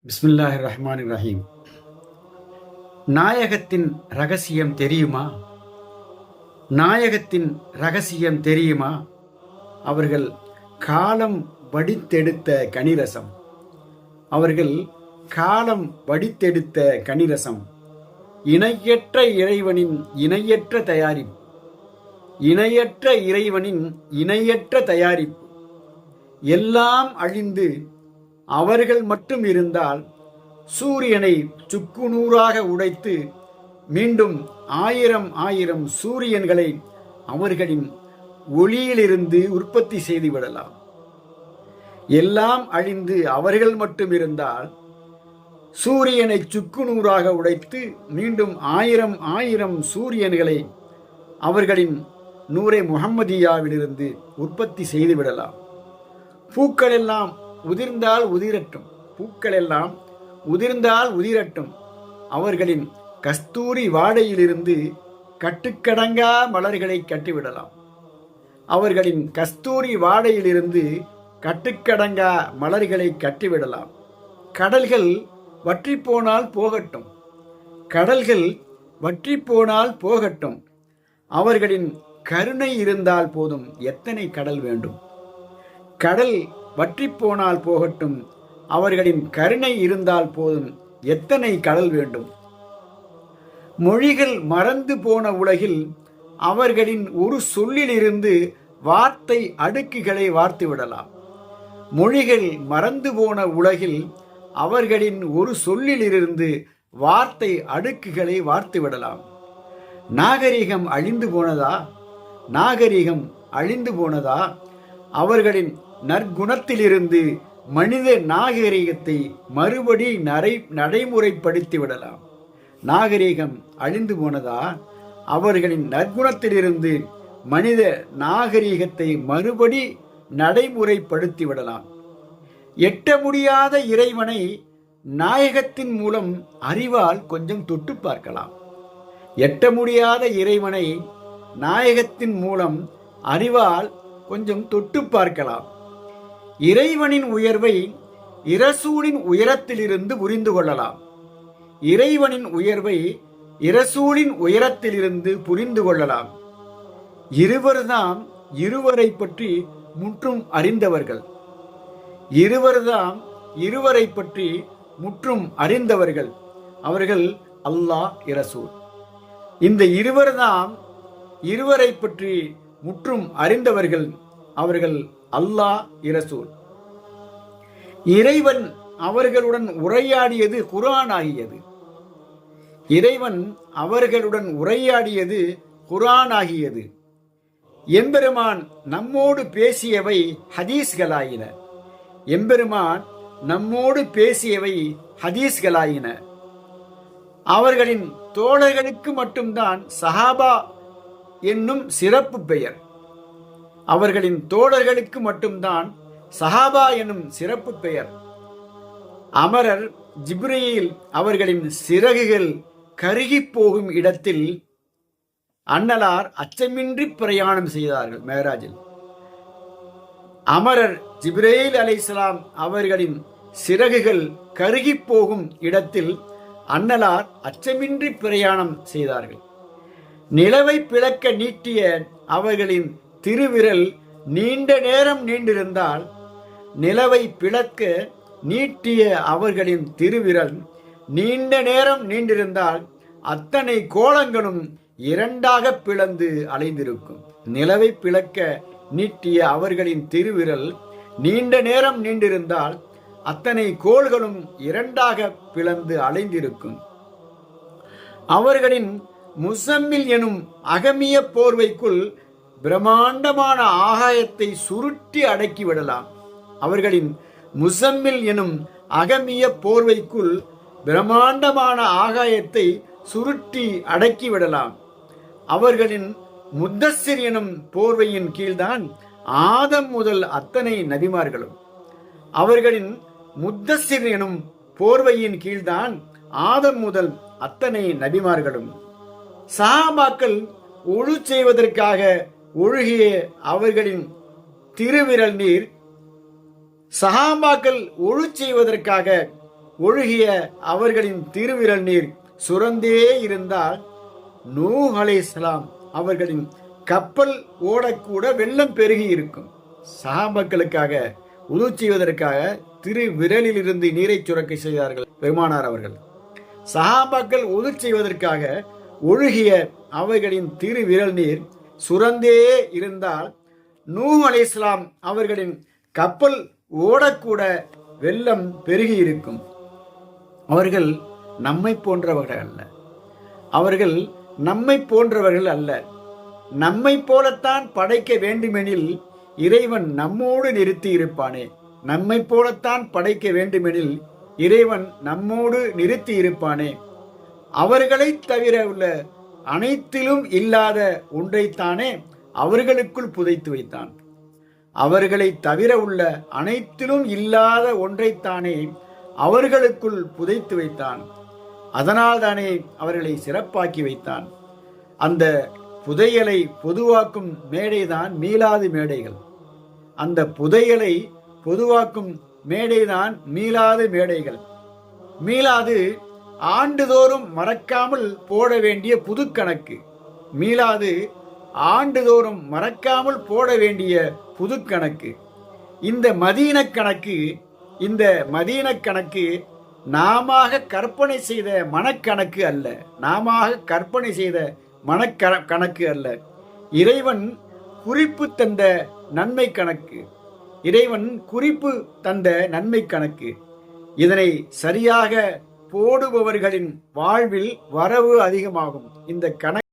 பிஸ்மில்லாஹிர் ரஹ்மானிர் ரஹீம். நாயகத்தின் ரகசியம் தெரியுமா? நாயகத்தின் ரகசியம் தெரியுமா? அவர்கள் காலம் வடித்தெடுத்த கனிரசம். அவர்கள் காலம் வடித்தெடுத்த கனிரசம். இணையற்ற இறைவனின் இணையற்ற தயாரிப்பு. இணையற்ற இறைவனின் இணையற்ற தயாரிப்பு. எல்லாம் அழிந்து அவர்கள் மட்டும் இருந்தால் சூரியனை சுக்குநூறாக உடைத்து மீண்டும் ஆயிரம் ஆயிரம் சூரியன்களை அவர்களின் ஒளியிலிருந்து உற்பத்தி செய்துவிடலாம். எல்லாம் அழிந்து அவர்கள் மட்டும் இருந்தால் சூரியனை சுக்குநூறாக உடைத்து மீண்டும் ஆயிரம் ஆயிரம் சூரியன்களை அவர்களின் நூரை முஹம்மதியாவிலிருந்து உற்பத்தி செய்துவிடலாம். பூக்கள் எல்லாம் உதிர்ந்தால் உதிரட்டும். பூக்கள் எல்லாம் உதிர்ந்தால் உதிரட்டும். அவர்களின் கஸ்தூரி வாடையிலிருந்து கட்டுக்கடங்கா மலர்களை கட்டிவிடலாம். அவர்களின் கஸ்தூரி வாடையிலிருந்து கட்டுக்கடங்கா மலர்களை கட்டிவிடலாம். கடல்கள் வற்றி போனால் போகட்டும். கடல்கள் வற்றி போனால் போகட்டும். அவர்களின் கருணை இருந்தால் போதும். எத்தனை கடல் வேண்டும்? கடல் வற்றி போனால் போகட்டும். அவர்களின் கருணை இருந்தால் போதும். எத்தனை கடல் வேண்டும்? மொழிகள் மறந்து போன உலகில் அவர்களின் ஒரு சொல்லிலிருந்து வார்த்தை அடுக்குகளை வார்த்து விடலாம். மொழிகள் மறந்து போன உலகில் அவர்களின் ஒரு சொல்லிலிருந்து வார்த்தை அடுக்குகளை வார்த்து விடலாம். நாகரிகம் அழிந்து போனதா? நாகரிகம் அழிந்து போனதா? அவர்களின் நற்குணத்திலிருந்து மனித நாகரிகத்தை மறுபடி நடைமுறைப்படுத்தி விடலாம். நாகரிகம் அழிந்து போனதா? அவர்களின் நற்குணத்திலிருந்து மனித நாகரிகத்தை மறுபடி நடைமுறைப்படுத்தி விடலாம். எட்ட முடியாத இறைவனை நாயகத்தின் மூலம் அறிவால் கொஞ்சம் தொட்டு பார்க்கலாம். எட்ட முடியாத இறைவனை நாயகத்தின் மூலம் அறிவால் கொஞ்சம் தொட்டு பார்க்கலாம். இறைவனின் உயர்வை இரசூலின் உயரத்திலிருந்து புரிந்து கொள்ளலாம். இறைவனின் உயர்வை இரசூலின் உயரத்திலிருந்து புரிந்து கொள்ளலாம். இருவர்தாம் இருவரை பற்றி முற்றும் அறிந்தவர்கள். இருவர்தாம் இருவரை பற்றி முற்றும் அறிந்தவர்கள். அவர்கள் அல்லாஹ் இரசூல். இந்த இருவர்தாம் இருவரை பற்றி முற்றும் அறிந்தவர்கள். அவர்கள் அல்லாஹ் இரசூல். இறைவன் அவர்களுடன் உரையாடியது குர்ஆன் ஆகியது. இறைவன் அவர்களுடன் உரையாடியது குர்ஆன் ஆகியது. எம்பெருமான் நம்மோடு பேசியவை ஹதீஸ்களாயின. எம்பெருமான் நம்மோடு பேசியவை ஹதீஸ்களாயின. அவர்களின் தோழர்களுக்கு மட்டும்தான் சஹாபா என்னும் சிறப்பு பெயர். அவர்களின் தோழர்களுக்கு மட்டும்தான் சஹாபா எனும் சிறப்பு பெயர். அமரர் ஜிப்ரீல் அவர்களின் சிறகுகள் கருகி போகும் இடத்தில் அன்னலார் அச்சமின்றி பிரயாணம் செய்தார்கள். மேராஜில் அமரர் ஜிப்ரீல் அலைஹிஸ்ஸலாம் அவர்களின் சிறகுகள் கருகி போகும் இடத்தில் அன்னலார் அச்சமின்றி பிரயாணம் செய்தார்கள். நிலவை பிளக்க நீட்டிய அவர்களின் திருவிரல் நீண்ட நேரம் நீண்டிருந்தால், நிலவை பிளக்க நீட்டிய அவர்களின் திருவிரல் நீண்ட நேரம் நீண்டிருந்தால் அத்தனை கோலங்களும் இரண்டாக பிளந்து அலைந்திருக்கும். நிலவை பிளக்க நீட்டிய அவர்களின் திருவிரல் நீண்ட நேரம் நீண்டிருந்தால் அத்தனை கோள்களும் இரண்டாக பிளந்து அலைந்திருக்கும். அவர்களின் முசம்மில் எனும் அகமிய போர்வைக்குள் பிரம்மாண்டமான ஆகாயத்தை சுருட்டி அடக்கிவிடலாம். அவர்களின் முசம்மில் எனும் அகமிய போர்வைக்குள் பிரம்மாண்டமான ஆகாயத்தை சுருட்டி அடக்கிவிடலாம். அவர்களின் முத்தஸ்ஸிர் எனும் போர்வையின் கீழ்தான் ஆதம் முதல் அத்தனை நபிமார்களும். அவர்களின் முத்தஸ்ஸிர் எனும் போர்வையின் கீழ்தான் ஆதம் முதல் அத்தனை நபிமார்களும். சஹாபாக்கள் ஒழு செய்வதற்காக ஒழுகிய அவர்களின் திருவிரல் நீர் சஹாபாக்கள் ஒழு செய்வதற்காக ஒழுகிய அவர்களின் திருவிரல் நீர் சுரந்தே இருந்தால் நூஹ் அலைஹிஸ்ஸலாம் அவர்களின் கப்பல் ஓடக்கூட வெள்ளம் பெருகி இருக்கும். சஹாபாக்களுக்காக உது செய்வதற்காக திரு விரலில் இருந்து நீரை சுரக்க செய்தார்கள் பெருமானார் அவர்கள். சஹாபாக்கள் உது செய்வதற்காக ஒழுகிய அவர்களின் திரு விரல் நீர் சுரந்தே இருந்தால் நூஹ் அலைஹிஸ்ஸலாம் அவர்களின் கப்பல் ஓடக்கூட வெள்ளம் பெருகி இருக்கும். அவர்கள் நம்மை போன்றவர்கள் அல்ல. அவர்கள் நம்மை போன்றவர்கள் அல்ல. நம்மை போலத்தான் படைக்க வேண்டுமெனில் இறைவன் நம்மோடு நிறுத்தி இருப்பானே. நம்மை போலத்தான் படைக்க வேண்டுமெனில் இறைவன் நம்மோடு நிறுத்தி இருப்பானே. அவர்களை தவிர உள்ள அனைத்திலும் இல்லாத ஒன்றைத்தானே அவர்களுக்குள் புதைத்து வைத்தான். அவர்களை தவிர உள்ள அனைத்திலும் இல்லாத ஒன்றைத்தானே அவர்களுக்குள் புதைத்து வைத்தான். அதனால் தானே அவர்களை சிறப்பாக்கி வைத்தான். அந்த புதையலை பொதுவாக்கும் மேடைதான் மீளாது மேடைகள். அந்த புதையலை பொதுவாக்கும் மேடைதான் மீளாது மேடைகள். மீளாது ஆண்டுதோறும் மறக்காமல் போட வேண்டிய புது கணக்கு. மீளாது ஆண்டுதோறும் மறக்காமல் போட வேண்டிய புது கணக்கு. இந்த மதீன கணக்கு நாம கற்பனை செய்த மனக்கணக்கு அல்ல. நாம கற்பனை செய்த மனக்கணக்கு அல்ல. இறைவன் குறிப்பு தந்த நன்மை கணக்கு. இறைவன் குறிப்பு தந்த நன்மை கணக்கு. இதனை சரியாக போடுபவர்களின் வாழ்வில் வரவு அதிகமாகும். இந்த கணக்கு